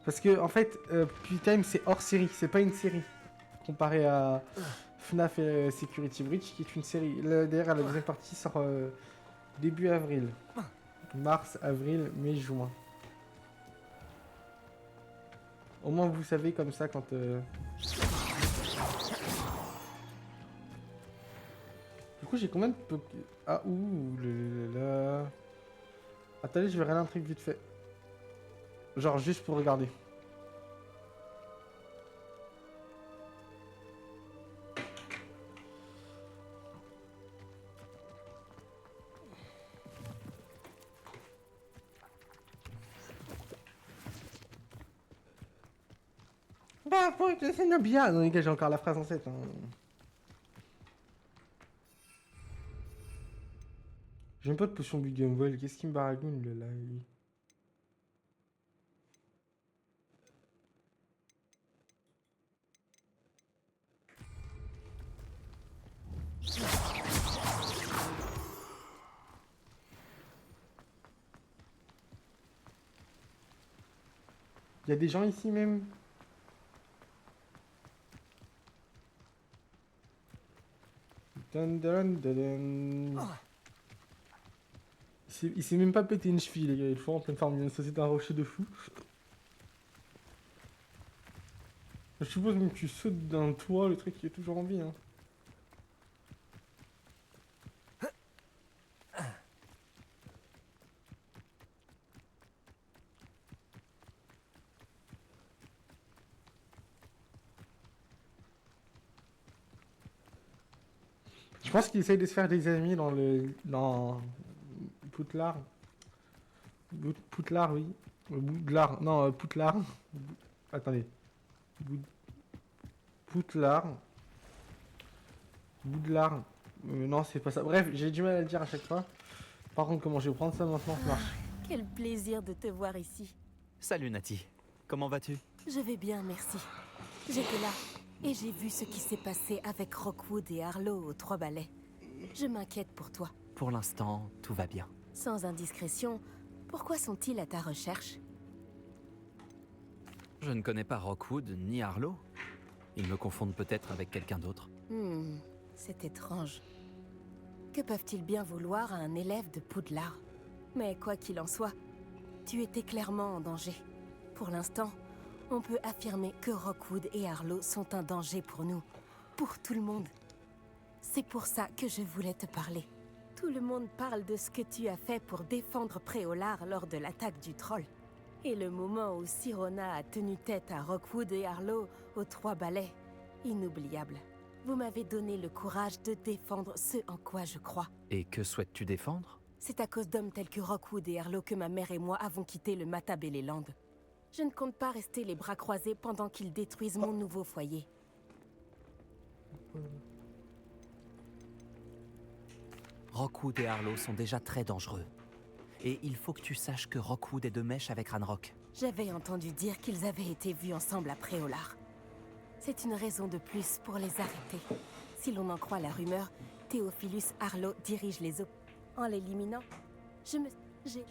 Parce que, en fait, Puppy Time, c'est hors série, c'est pas une série. Comparé à FNAF et Security Breach, qui est une série. D'ailleurs, la deuxième partie sort début avril. Mars, avril, mai, juin. Au moins vous savez comme ça quand... Du coup j'ai combien de... Ah ouh là. Attendez, je vais regarder un truc vite fait. Genre juste pour regarder. Bah, pour que c'est Nobia. Non, les gars, j'ai encore la phrase en 7. Hein. J'ai même pas de potion Big Gumball. Qu'est-ce qui me baragoune là, lui? Il y a des gens ici même. Dun, dun, dun, dun. Il s'est même pas pété une cheville, les gars. Il faut en pleine forme. Ça, c'est un rocher de fou. Je suppose même que tu sautes d'un toit, le truc qui est toujours en vie. Hein. Je pense qu'il essaye de se faire des amis dans Poudlard. Poudlard, oui. Poudlard, non, Poudlard. Attendez. Poudlard. Poudlard. Non, c'est pas ça. Bref, j'ai du mal à le dire à chaque fois. Par contre, comment je vais prendre ça maintenant, ça marche. Quel plaisir de te voir ici. Salut Nati, comment vas-tu? Je vais bien, merci. J'étais là, et j'ai vu ce qui s'est passé avec Rockwood et Harlow aux 3 balais. Je m'inquiète pour toi. Pour l'instant, tout va bien. Sans indiscrétion, pourquoi sont-ils à ta recherche? Je ne connais pas Rockwood ni Harlow. Ils me confondent peut-être avec quelqu'un d'autre. C'est étrange. Que peuvent-ils bien vouloir à un élève de Poudlard? Mais quoi qu'il en soit, tu étais clairement en danger. Pour l'instant, on peut affirmer que Rockwood et Harlow sont un danger pour nous. Pour tout le monde. C'est pour ça que je voulais te parler. Tout le monde parle de ce que tu as fait pour défendre Préolard lors de l'attaque du troll. Et le moment où Sirona a tenu tête à Rockwood et Harlow aux 3 balais, inoubliable. Vous m'avez donné le courage de défendre ce en quoi je crois. Et que souhaites-tu défendre? C'est à cause d'hommes tels que Rockwood et Harlow que ma mère et moi avons quitté le Matabeleland. Je ne compte pas rester les bras croisés pendant qu'ils détruisent mon nouveau foyer. Rockwood et Harlow sont déjà très dangereux. Et il faut que tu saches que Rockwood est de mèche avec Ranrock. J'avais entendu dire qu'ils avaient été vus ensemble à Préolard. C'est une raison de plus pour les arrêter. Si l'on en croit la rumeur, Theophilus Harlow dirige les eaux. En l'éliminant, j'ai...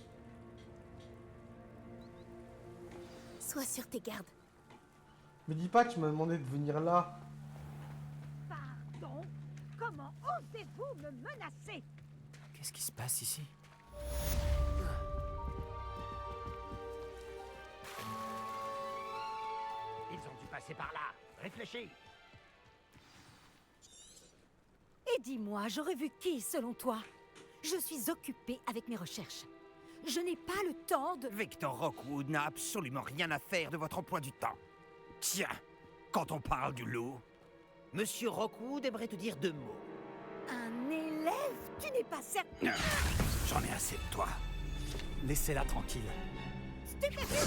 Sois sur tes gardes. Me dis pas que tu m'as demandé de venir là. Pardon? Comment osez-vous me menacer? Qu'est-ce qui se passe ici? Ils ont dû passer par là. Réfléchis. Et dis-moi, j'aurais vu qui, selon toi? Je suis occupée avec mes recherches. Je n'ai pas le temps de... Victor Rockwood n'a absolument rien à faire de votre emploi du temps. Tiens, quand on parle du loup, Monsieur Rockwood aimerait te dire 2 mots. Un élève? Tu n'es pas certain... J'en ai assez de toi. Laissez-la tranquille. Stupéfiant!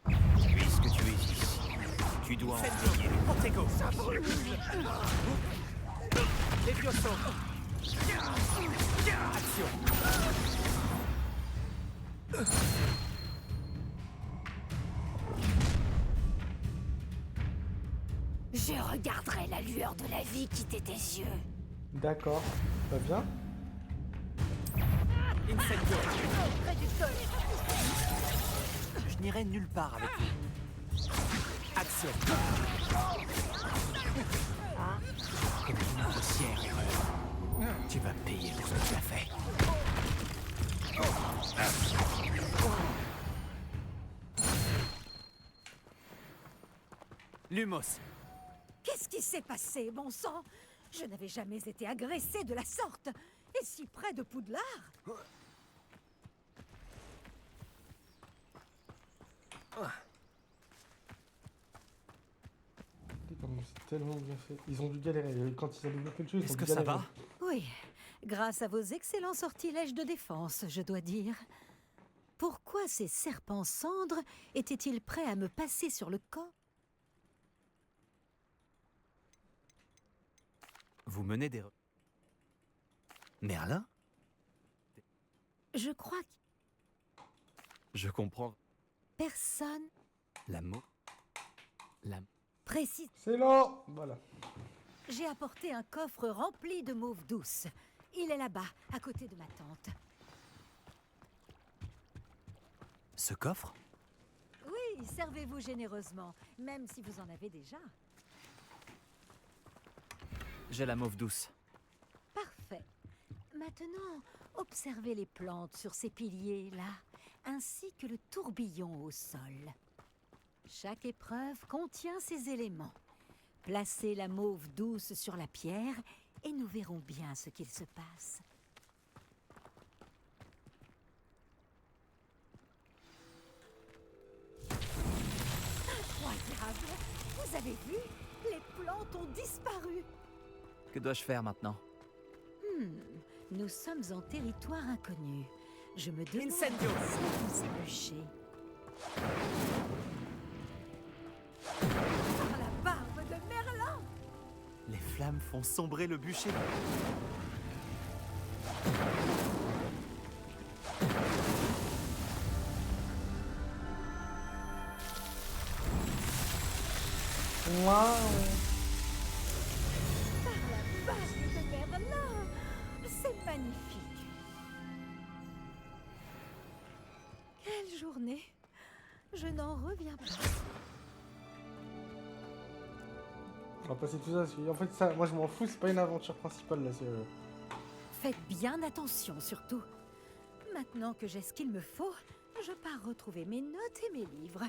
Puisque tu es ici, tu dois enseigner. Protego. Ça brûle. Levioso. Action. Je regarderai la lueur de la vie quitter tes yeux. D'accord. Ça vient? Incendio. Près du sol. Je n'irai nulle part avec vous. Action. Une grossière erreur. Tu vas payer pour ce que tu as fait. Lumos. Qu'est-ce qui s'est passé, bon sang? Je n'avais jamais été agressée de la sorte. Et si près de Poudlard? C'est tellement bien fait. Ils ont dû galérer. Quand ils avaient quelque chose, ils ont Est-ce dû que ça galérer. va? Oui, grâce à vos excellents sortilèges de défense, je dois dire. Pourquoi ces serpents cendres étaient-ils prêts à me passer sur le corps? Vous menez des... Merlin? Je crois que Je comprends. personne L'amour. précise. C'est là. Voilà. J'ai apporté un coffre rempli de mauve douce. Il est là-bas, à côté de ma tante. Ce coffre? Oui, servez-vous généreusement, même si vous en avez déjà. J'ai la mauve douce. Parfait. Maintenant, observez les plantes sur ces piliers-là, ainsi que le tourbillon au sol. Chaque épreuve contient ces éléments. Placez la mauve douce sur la pierre et nous verrons bien ce qu'il se passe. Incroyable! Vous avez vu? Les plantes ont disparu! Que dois-je faire maintenant? Nous sommes en territoire inconnu. Je me demande Incendio. si ces bûchers. Par la barbe de Merlin! Les flammes font sombrer le bûcher. Waouh. Par la barbe de Merlin! C'est magnifique! Quelle journée! Je n'en reviens pas. On va passer tout ça. En fait, ça, moi je m'en fous. C'est pas une aventure principale là. Faites bien attention surtout. Maintenant que j'ai ce qu'il me faut, je pars retrouver mes notes et mes livres.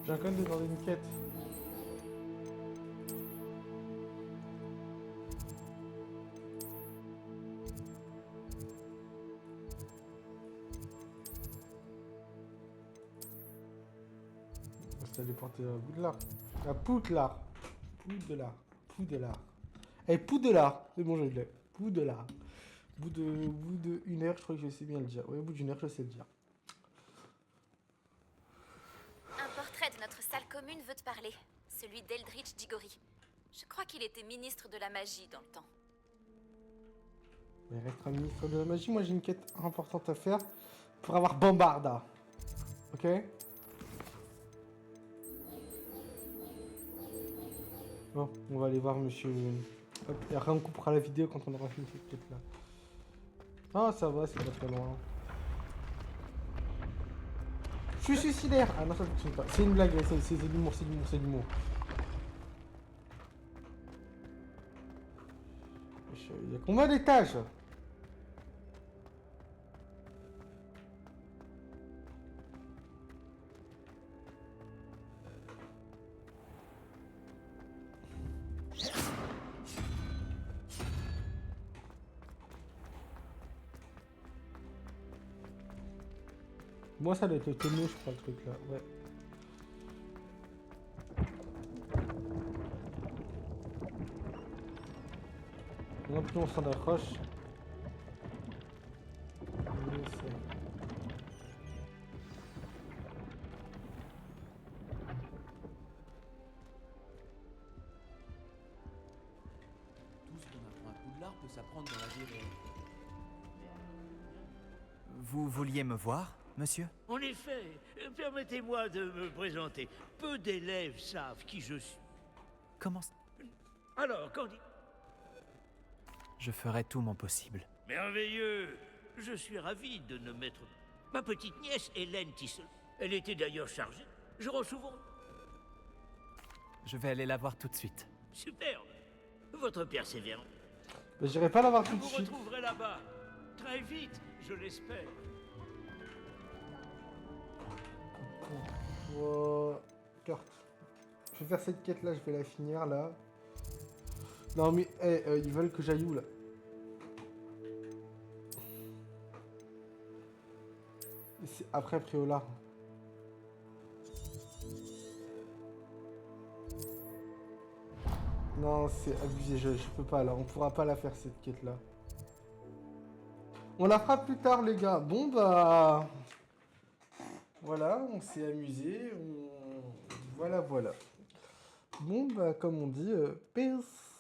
J'ai un code dans une quête. se téléporter à Poudlard. À Poudlard. Poudlard. Eh, Poudlard. C'est bon, je l'ai. Poudlard. Au bout de 1 heure, je crois que je sais bien le dire. Ouais, au bout d'1 heure, je sais le dire. Un portrait de notre salle commune veut te parler. Celui d'Eldritch Diggory. Je crois qu'il était ministre de la magie dans le temps. Mais reste un ministre de la magie. Moi, j'ai une quête importante à faire pour avoir Bombarda. Ok? Bon, on va aller voir monsieur... Hop, et après on coupera la vidéo quand on aura fini cette quête là. Ah, ça va, c'est pas très loin. Je suis suicidaire. Ah non, ça fonctionne pas. C'est une blague, c'est de l'humour, c'est de l'humour. Il y a combien d'étages? Moi, ça doit être le tonneau, je crois, le truc là. Ouais. Non plus on s'en accroche. Tout ce qu'on apprend à Poudlard peut s'apprendre dans la vie réelle. Vous vouliez me voir, monsieur? En effet, permettez-moi de me présenter. Peu d'élèves savent qui je suis. Comment... Alors, quand dit... Je ferai tout mon possible. Merveilleux. Je suis ravi de ne mettre... Ma petite nièce, Hélène Tissot. Elle était d'ailleurs chargée. Je rends souvent... Je vais aller la voir tout de suite. Superbe. Votre persévérance. J'irai pas la voir tout de Je suite. vous retrouverai là-bas. Très vite, je l'espère. Je vais faire cette quête là, je vais la finir là. Non mais ils veulent que j'aille où là? C'est après Priola. Non, c'est abusé, je peux pas là, on pourra pas la faire cette quête là. On la fera plus tard les gars. Bon bah... Voilà, on s'est amusé. Voilà. Bon bah comme on dit, peace.